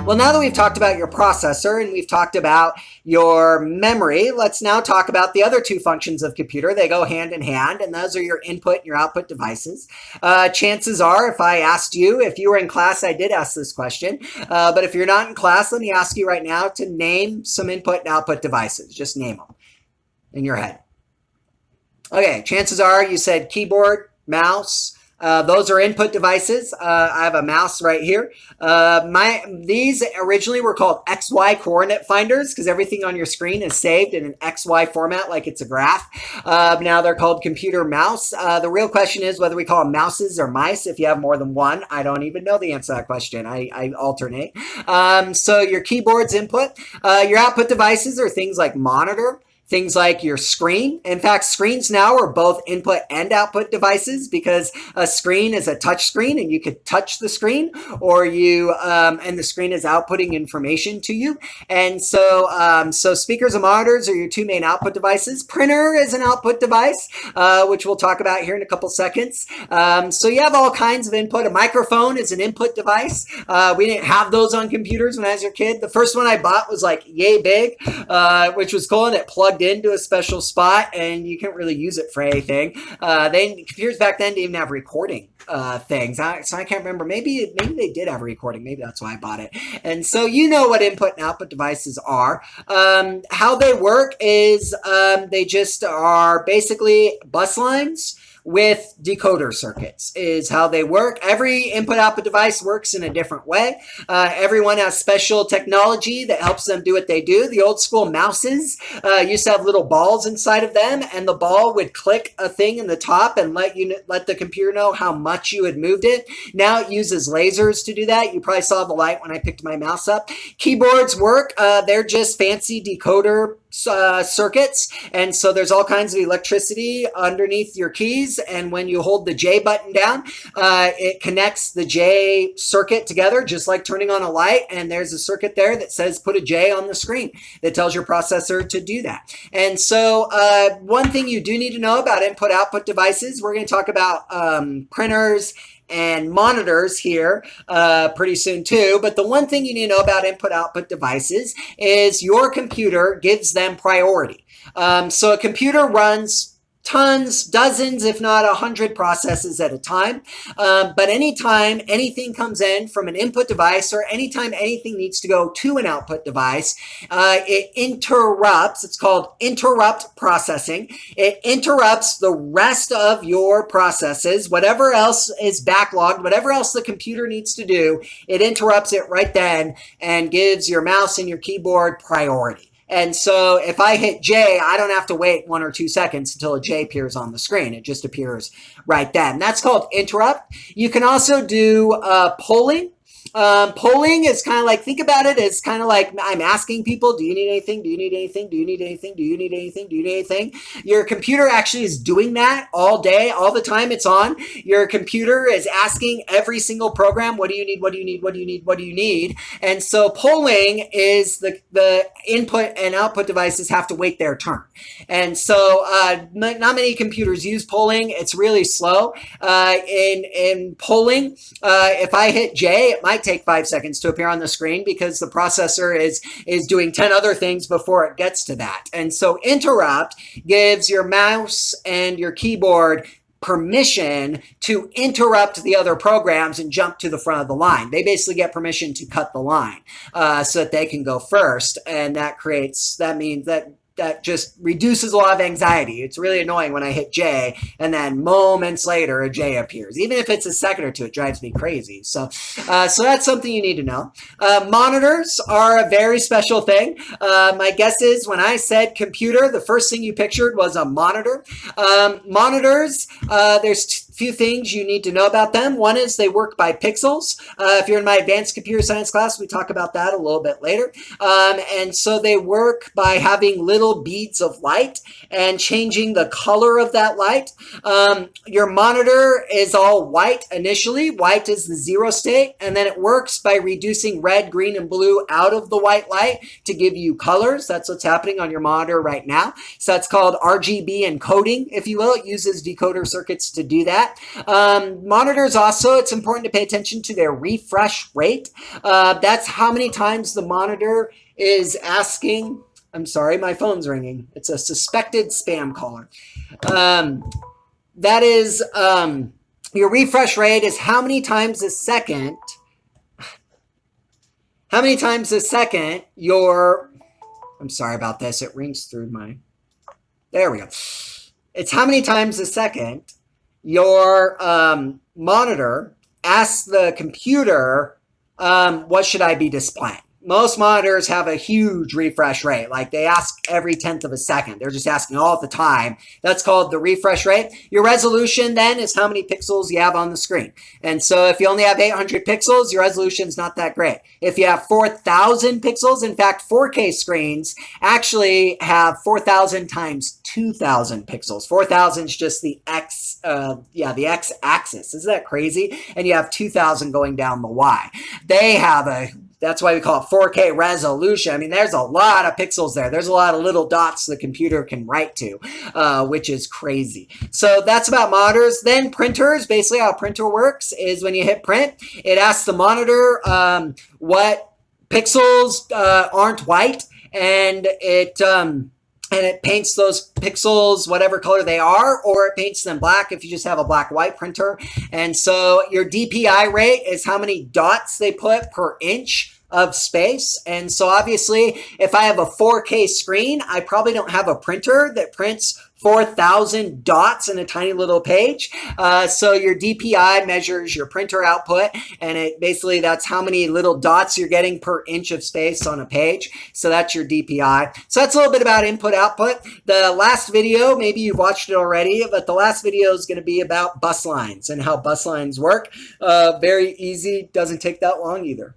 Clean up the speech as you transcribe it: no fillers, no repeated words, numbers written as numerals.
Well, now that we've talked about your processor and we've talked about your memory, let's now talk about the other two functions of computer. They go hand in hand, and those are your input and your output devices. Chances are, if I asked you, if you were in class, I did ask this question, but if you're not in class, let me ask you right now to name some input and output devices. Just name them in your head. Okay, chances are you said keyboard, mouse. Those are input devices. I have a mouse right here. These originally were called XY coordinate finders because everything on your screen is saved in an XY format like it's a graph. Now they're called computer mouse. The real question is whether we call them mouses or mice if you have more than one. I don't even know the answer to that question. I alternate. So your keyboard's input. Your output devices are things like monitor, things like your screen. In fact, screens now are both input and output devices because a screen is a touch screen and you could touch the screen, or and the screen is outputting information to you. And so speakers and monitors are your two main output devices. Printer is an output device, which we'll talk about here in a couple seconds. So you have all kinds of input. A microphone is an input device. We didn't have those on computers when I was a kid. The first one I bought was like yay big, which was cool, and it plugged into a special spot and you can't really use it for anything. Computers back then didn't even have recording things. So I can't remember. Maybe they did have a recording. Maybe that's why I bought it. And so you know what input and output devices are. How they work is they just are basically bus lines with decoder circuits is how they work. Every input-output device works in a different way. Everyone has special technology that helps them do what they do. The old school mouses used to have little balls inside of them, and the ball would click a thing in the top and let the computer know how much you had moved it. Now it uses lasers to do that. You probably saw the light when I picked my mouse up. Keyboards work. They're just fancy decoder circuits, and so there's all kinds of electricity underneath your keys, and when you hold the J button down, it connects the J circuit together just like turning on a light, and there's a circuit there that says put a J on the screen that tells your processor to do that. And so one thing you do need to know about input output devices, we're going to talk about printers and monitors here pretty soon too. But the one thing you need to know about input-output devices is your computer gives them priority. So a computer runs tons, dozens, if not 100 processes at a time. But anytime anything comes in from an input device or anytime anything needs to go to an output device, it interrupts. It's called interrupt processing. It interrupts the rest of your processes, whatever else is backlogged, whatever else the computer needs to do, it interrupts it right then and gives your mouse and your keyboard priority. And so if I hit J, I don't have to wait 1 or 2 seconds until a J appears on the screen. It just appears right then. That's called interrupt. You can also do polling. Polling is kind of like, think about it as kind of like I'm asking people, do you need anything? Do you need anything? Do you need anything? Do you need anything? Do you need anything? Your computer actually is doing that all day, all the time it's on. Your computer is asking every single program, what do you need? What do you need? What do you need? What do you need? And so polling is the input and output devices have to wait their turn. And so not many computers use polling. It's really slow. In polling, if I hit J, it might take 5 seconds to appear on the screen because the processor is doing 10 other things before it gets to that. And so interrupt gives your mouse and your keyboard permission to interrupt the other programs and jump to the front of the line. They basically get permission to cut the line so that they can go first. And that means that just reduces a lot of anxiety. It's really annoying when I hit J and then moments later a J appears. Even if it's a second or two, it drives me crazy. So that's something you need to know. Monitors are a very special thing. My guess is when I said computer, the first thing you pictured was a monitor. Monitors, there's few things you need to know about them. One is they work by pixels. If you're in my advanced computer science class, we talk about that a little bit later. And so they work by having little beads of light and changing the color of that light. Your monitor is all white initially. White is the 0 state, and then it works by reducing red, green, and blue out of the white light to give you colors. That's what's happening on your monitor right now. So that's called RGB encoding, if you will. It uses decoder circuits to do that. that. Monitors also, it's important to pay attention to their refresh rate. That's how many times the monitor is asking. I'm sorry, my phone's ringing. It's a suspected spam caller. That is, your refresh rate is how many times a second your, I'm sorry about this, it rings through my, there we go. It's how many times a second your monitor asks the computer, what should I be displaying? Most monitors have a huge refresh rate. Like they ask every 1/10 of a second. They're just asking all the time. That's called the refresh rate. Your resolution then is how many pixels you have on the screen. And so if you only have 800 pixels, your resolution is not that great. If you have 4,000 pixels, in fact, 4K screens actually have 4,000 times 2,000 pixels. 4,000 is just the X, the X axis. Isn't that crazy? And you have 2,000 going down the Y. They have that's why we call it 4K resolution. I mean, there's a lot of pixels there. There's a lot of little dots the computer can write to, which is crazy. So that's about monitors. Then printers, basically how a printer works is when you hit print, it asks the monitor what pixels aren't white, and it paints those pixels whatever color they are, or it paints them black if you just have a black-white printer. And so your DPI rate is how many dots they put per inch of space. And so obviously, if I have a 4K screen, I probably don't have a printer that prints 4,000 dots in a tiny little page. So your DPI measures your printer output, and it basically that's how many little dots you're getting per inch of space on a page. So that's your DPI. So that's a little bit about input output. The last video, maybe you've watched it already, but the last video is going to be about bus lines and how bus lines work. Very easy, doesn't take that long either.